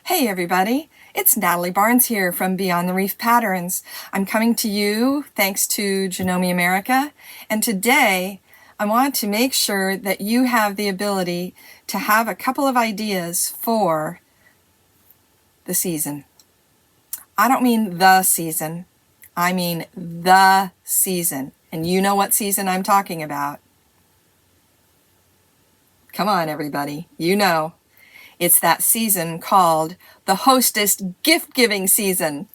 Hey everybody, it's Natalie Barnes here from Beyond the Reef Patterns. I'm coming to you thanks to Janome America, and today I want to make sure that you have the ability to have a couple of ideas for the season. I don't mean the season, I mean the season, and you know what season I'm talking about. Come on everybody, you know. It's that season called the hostess gift-giving season.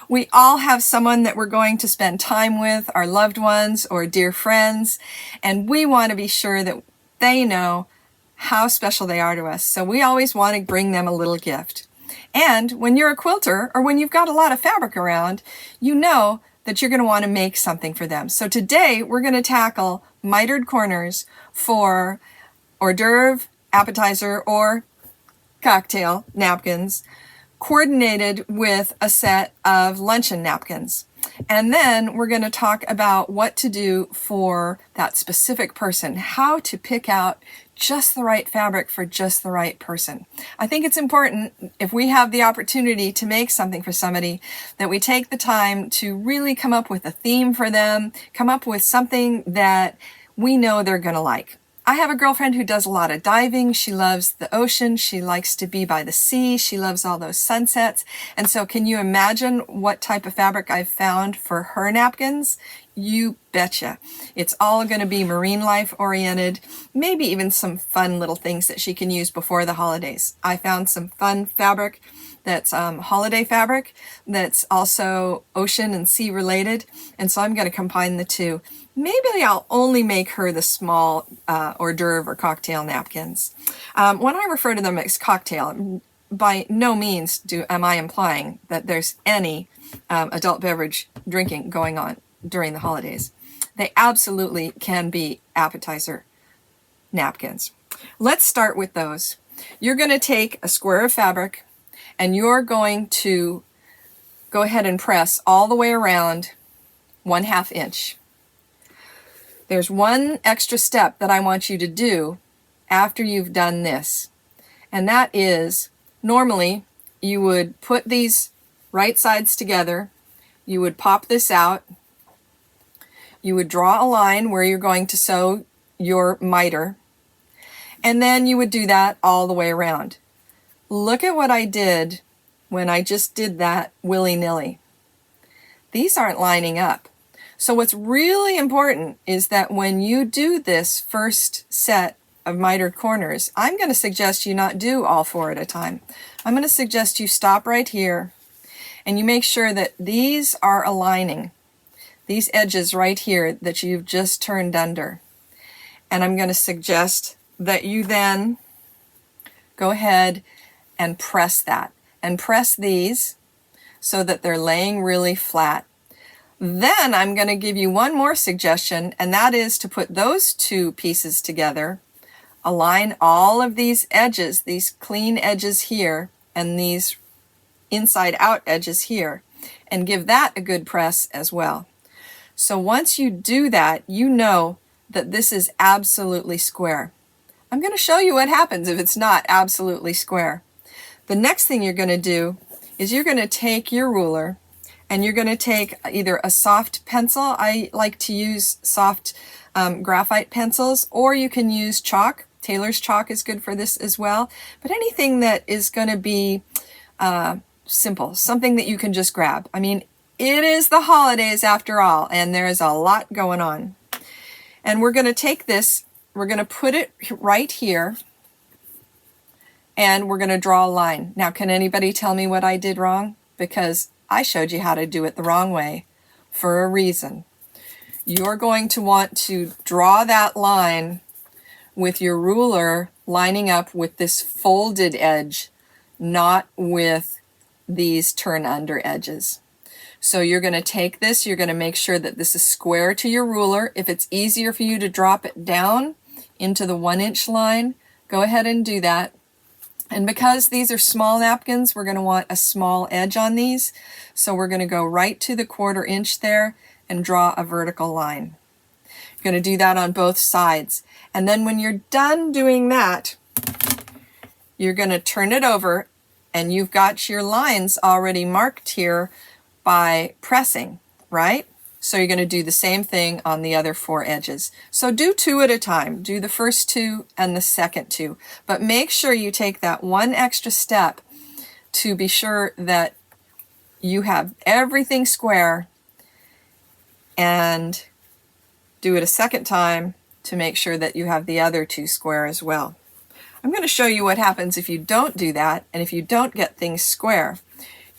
We all have someone that we're going to spend time with, our loved ones or dear friends, and we want to be sure that they know how special they are to us. So we always want to bring them a little gift. And when you're a quilter or when you've got a lot of fabric around, you know that you're going to want to make something for them. So today we're going to tackle mitered corners for hors d'oeuvre, appetizer, or cocktail napkins, coordinated with a set of luncheon napkins. And then we're going to talk about what to do for that specific person, how to pick out just the right fabric for just the right person. I think it's important, if we have the opportunity to make something for somebody, that we take the time to really come up with a theme for them, come up with something that we know they're going to like. I have a girlfriend who does a lot of diving. She loves the ocean. She likes to be by the sea. She loves all those sunsets. And so can you imagine what type of fabric I've found for her napkins? You betcha. It's all going to be marine life oriented, maybe even some fun little things that she can use before the holidays. I found some fun fabric that's holiday fabric that's also ocean and sea related. And so I'm going to combine the two. Maybe I'll only make her the small hors d'oeuvre or cocktail napkins. When I refer to them as cocktail, by no means am I implying that there's any adult beverage drinking going on during the holidays. They absolutely can be appetizer napkins. Let's start with those. You're going to take a square of fabric and you're going to go ahead and press all the way around 1/2 inch. There's one extra step that I want you to do after you've done this, and that is, normally you would put these right sides together, you would pop this out, you would draw a line where you're going to sew your miter, and then you would do that all the way around. Look at what I did when I just did that willy-nilly. These aren't lining up. So what's really important is that when you do this first set of mitered corners, I'm going to suggest you not do all 4 at a time. I'm going to suggest you stop right here and you make sure that these are aligning, these edges right here that you've just turned under. And I'm going to suggest that you then go ahead and press that, and press these so that they're laying really flat. Then I'm going to give you one more suggestion, and that is to put those 2 pieces together, align all of these edges, these clean edges here, and these inside out edges here, and give that a good press as well. So once you do that, you know that this is absolutely square. I'm going to show you what happens if it's not absolutely square. The next thing you're going to do is you're going to take your ruler and you're going to take either a soft pencil. I like to use soft graphite pencils, or you can use chalk. Taylor's chalk is good for this as well. But anything that is going to be simple, something that you can just grab. I mean, it is the holidays after all, and there is a lot going on. And we're going to take this, we're going to put it right here, and we're going to draw a line. Now, can anybody tell me what I did wrong? Because I showed you how to do it the wrong way for a reason. You're going to want to draw that line with your ruler lining up with this folded edge, not with these turn under edges. So you're going to take this, you're going to make sure that this is square to your ruler. If it's easier for you to drop it down into the 1-inch line, go ahead and do that. And because these are small napkins, we're going to want a small edge on these. So we're going to go right to the 1/4 inch there and draw a vertical line. You're going to do that on both sides. And then when you're done doing that, you're going to turn it over, and you've got your lines already marked here by pressing, right? So you're going to do the same thing on the other 4 edges. So do 2 at a time. Do the first 2 and the second 2. But make sure you take that one extra step to be sure that you have everything square, and do it a second time to make sure that you have the other 2 square as well. I'm going to show you what happens if you don't do that, and if you don't get things square.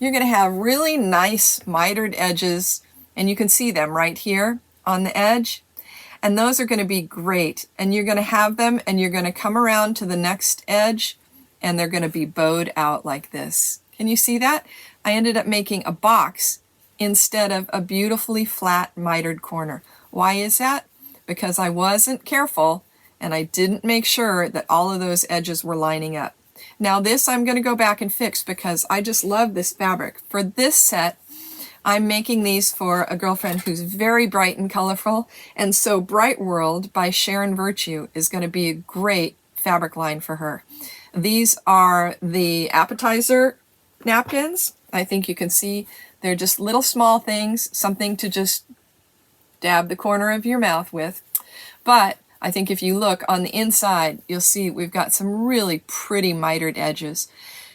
You're going to have really nice mitered edges, and you can see them right here on the edge, and those are going to be great. And you're going to have them, and you're going to come around to the next edge, and they're going to be bowed out like this. Can you see that? I ended up making a box instead of a beautifully flat mitered corner. Why is that? Because I wasn't careful, and I didn't make sure that all of those edges were lining up. Now this I'm going to go back and fix because I just love this fabric. For this set, I'm making these for a girlfriend who's very bright and colorful, and so Bright World by Sharon Virtue is going to be a great fabric line for her. These are the Appetizer napkins. I think you can see they're just little small things, something to just dab the corner of your mouth with. But I think if you look on the inside, you'll see we've got some really pretty mitered edges.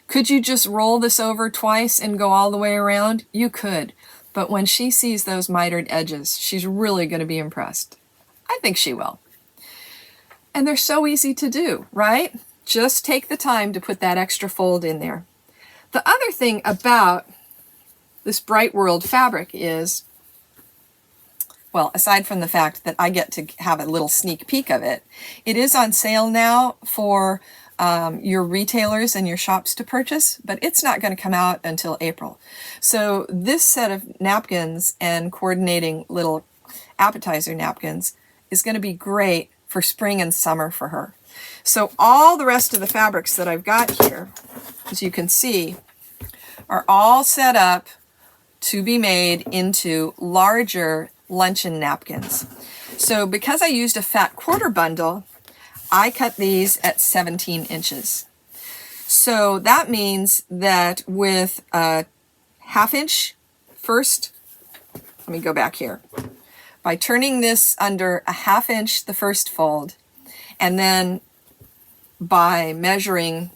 Could you just roll this over twice and go all the way around? You could. But when she sees those mitered edges, she's really going to be impressed. I think she will. And they're so easy to do, right? Just take the time to put that extra fold in there. The other thing about this Bright World fabric is, well, aside from the fact that I get to have a little sneak peek of it, it is on sale now for your retailers and your shops to purchase, but it's not going to come out until April. So this set of napkins and coordinating little appetizer napkins is going to be great for spring and summer for her. So all the rest of the fabrics that I've got here, as you can see, are all set up to be made into larger luncheon napkins. So because I used a fat quarter bundle, I cut these at 17 inches. So that means that with a 1/2 inch first, let me go back here. By turning this under a 1/2 inch the first fold, and then by measuring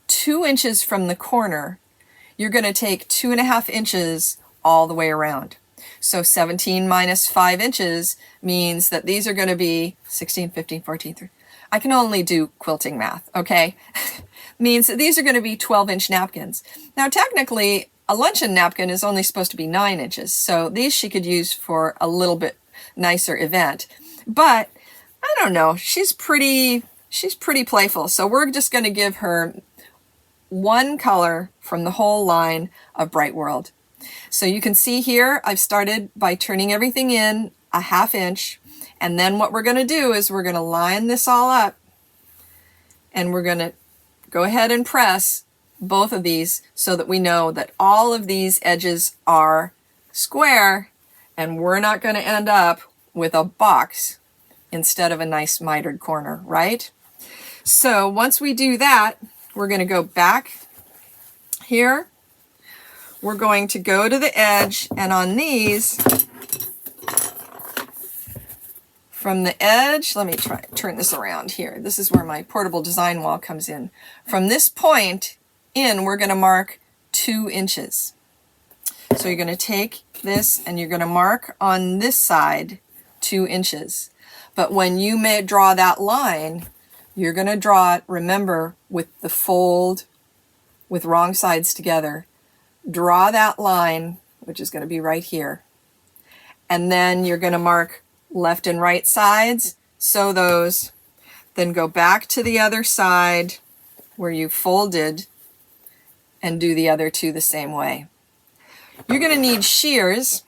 2 inches from the corner, you're going to take 2.5 inches all the way around. So 17 minus 5 inches means that these are going to be 16, 15, 14, 13. I can only do quilting math, okay? Means that these are going to be 12-inch napkins. Now, technically, a luncheon napkin is only supposed to be 9 inches, so these she could use for a little bit nicer event. But, I don't know, she's pretty playful, so we're just going to give her one color from the whole line of Bright World. So you can see here, I've started by turning everything in a 1/2 inch, and then what we're going to do is we're going to line this all up, and we're going to go ahead and press both of these so that we know that all of these edges are square, and we're not going to end up with a box instead of a nice mitered corner, right? So once we do that, we're going to go back here. We're going to go to the edge, and on these, from the edge, let me try turn this around here. This is where my portable design wall comes in. From this point in, we're going to mark 2 inches. So you're going to take this and you're going to mark on this side 2 inches. But when you may draw that line, you're going to draw it, remember, with the fold, with wrong sides together. Draw that line, which is going to be right here. And then you're going to mark left and right sides, sew those, then go back to the other side where you folded and do the other two the same way. You're going to need shears,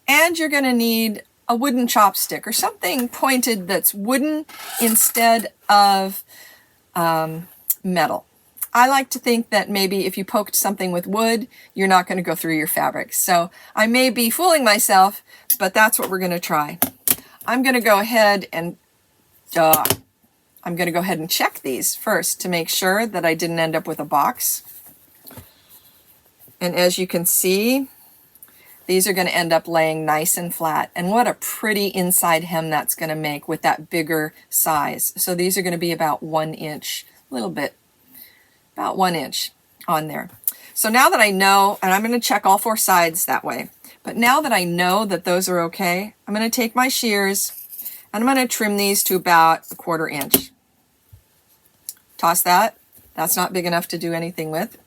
and you're going to need a wooden chopstick or something pointed that's wooden instead of metal. I like to think that maybe if you poked something with wood, you're not going to go through your fabric. So I may be fooling myself, but that's what we're going to try. I'm going to go ahead and I'm going to go ahead and check these first to make sure that I didn't end up with a box. And as you can see, these are going to end up laying nice and flat. And what a pretty inside hem that's going to make with that bigger size. So these are going to be about 1 inch, a little bit, about 1 inch on there. So now that I know, and I'm going to check all 4 sides that way, but now that I know that those are okay, I'm going to take my shears and I'm going to trim these to about 1/4 inch. Toss that. That's not big enough to do anything with.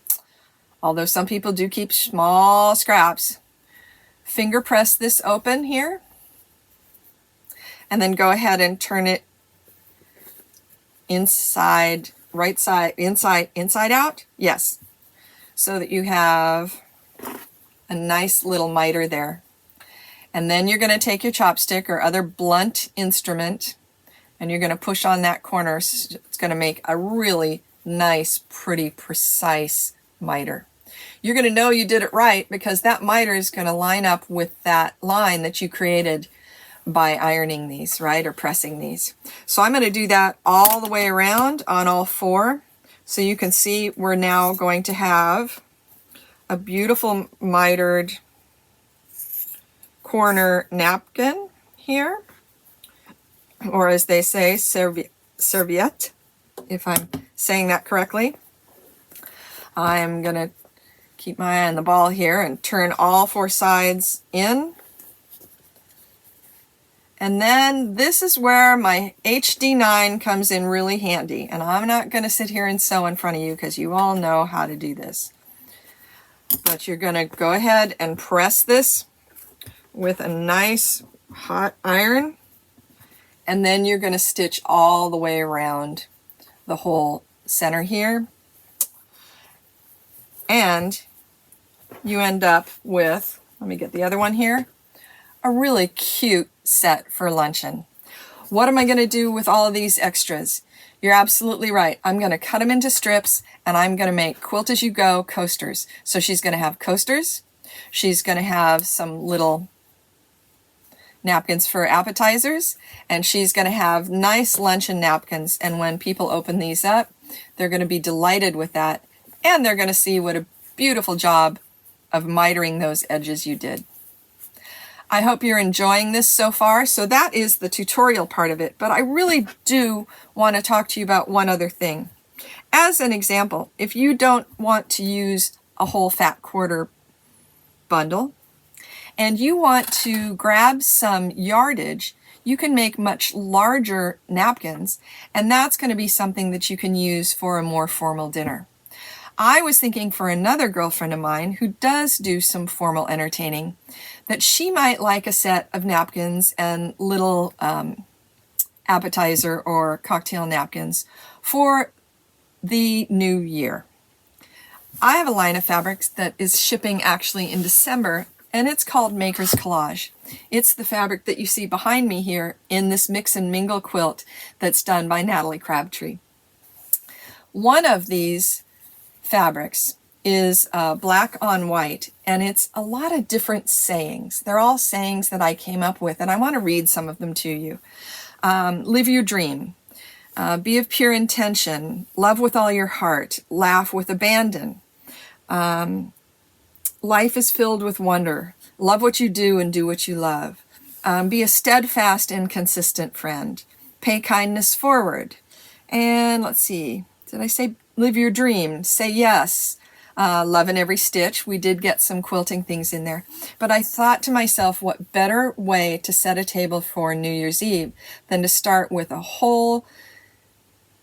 Although some people do keep small scraps. Finger press this open here. And then go ahead and turn it inside, right side, inside out. Yes. So that you have a nice little miter there. And then you're going to take your chopstick or other blunt instrument and you're going to push on that corner. It's going to make a really nice, pretty, precise miter. You're going to know you did it right because that miter is going to line up with that line that you created by ironing these, right, or pressing these. So I'm going to do that all the way around on all 4. So you can see we're now going to have a beautiful mitered corner napkin here, or as they say, serviette, if I'm saying that correctly. I'm going to keep my eye on the ball here and turn all 4 sides in. And then this is where my HD9 comes in really handy. And I'm not going to sit here and sew in front of you because you all know how to do this. But you're going to go ahead and press this with a nice hot iron. And then you're going to stitch all the way around the whole center here. And you end up with, let me get the other one here, a really cute set for luncheon. What am I going to do with all of these extras? You're absolutely right. I'm going to cut them into strips and I'm going to make quilt as you go coasters. So she's going to have coasters. She's going to have some little napkins for appetizers, and she's going to have nice luncheon napkins. And when people open these up, they're going to be delighted with that. And they're going to see what a beautiful job of mitering those edges you did. I hope you're enjoying this so far. So that is the tutorial part of it. But I really do want to talk to you about one other thing. As an example, if you don't want to use a whole fat quarter bundle and you want to grab some yardage, you can make much larger napkins, and that's going to be something that you can use for a more formal dinner. I was thinking for another girlfriend of mine who does do some formal entertaining that she might like a set of napkins and little appetizer or cocktail napkins for the new year. I have a line of fabrics that is shipping actually in December, and it's called Maker's Collage. It's the fabric that you see behind me here in this mix and mingle quilt that's done by Natalie Crabtree. One of these fabrics is black on white, and it's a lot of different sayings. They're all sayings that I came up with, and I want to read some of them to you. Live your dream. Be of pure intention. Love with all your heart. Laugh with abandon. Life is filled with wonder. Love what you do and do what you love. Be a steadfast and consistent friend. Pay kindness forward. And let's see, did I say live your dream? Say yes. Love in every stitch. We did get some quilting things in there. But I thought to myself, what better way to set a table for New Year's Eve than to start with a whole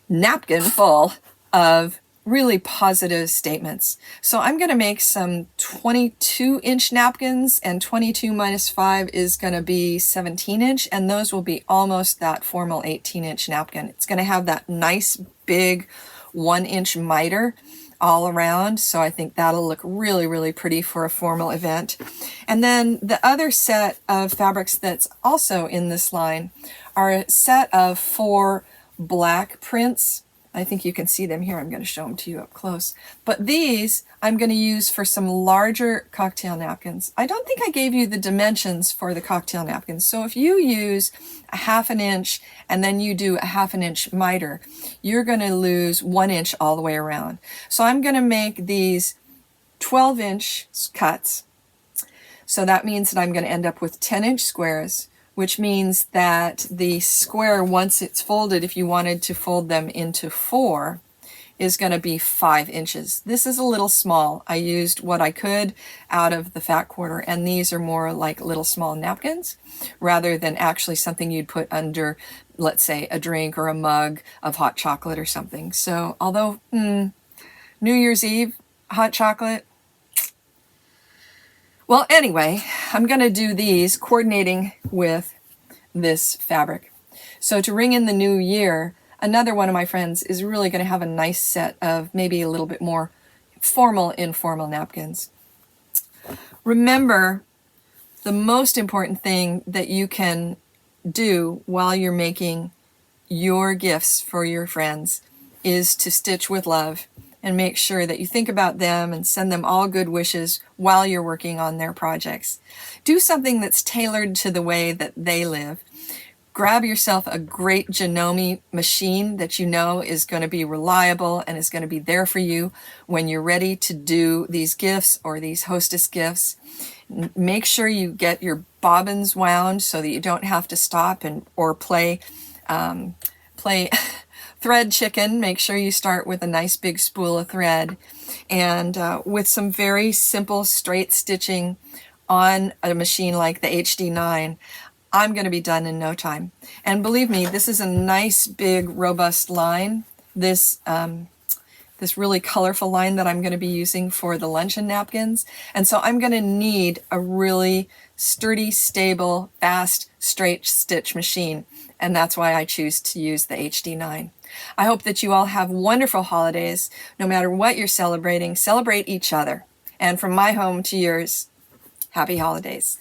napkin full of really positive statements. So I'm going to make some 22-inch napkins, and 22 minus 5 is going to be 17-inch, and those will be almost that formal 18-inch napkin. It's going to have that nice big 1-inch miter all around, so I think that'll look really, really pretty for a formal event. And then the other set of fabrics that's also in this line are a set of 4 black prints I think you can see them here. I'm going to show them to you up close. But these I'm going to use for some larger cocktail napkins. I don't think I gave you the dimensions for the cocktail napkins. So if you use a 1/2 inch and then you do a 1/2 inch miter, you're going to lose 1 inch all the way around. So I'm going to make these 12-inch cuts. So that means that I'm going to end up with 10-inch squares, which means that the square, once it's folded, if you wanted to fold them into 4, is going to be 5 inches. This is a little small. I used what I could out of the fat quarter, and these are more like little small napkins rather than actually something you'd put under, let's say, a drink or a mug of hot chocolate or something. So although New Year's Eve, hot chocolate, well, anyway, I'm going to do these coordinating with this fabric. So to ring in the new year, another one of my friends is really going to have a nice set of maybe a little bit more formal, informal napkins. Remember, the most important thing that you can do while you're making your gifts for your friends is to stitch with love and make sure that you think about them and send them all good wishes while you're working on their projects. Do something that's tailored to the way that they live. Grab yourself a great Janome machine that you know is going to be reliable and is going to be there for you when you're ready to do these gifts or these hostess gifts. Make sure you get your bobbins wound so that you don't have to stop or play thread chicken. Make sure you start with a nice big spool of thread, and with some very simple straight stitching on a machine like the HD9, I'm going to be done in no time. And believe me, this is a nice big robust line. This really colorful line that I'm going to be using for the luncheon napkins. And so I'm going to need a really sturdy, stable, fast, straight stitch machine. And that's why I choose to use the HD9. I hope that you all have wonderful holidays. No matter what you're celebrating, celebrate each other. And from my home to yours, happy holidays.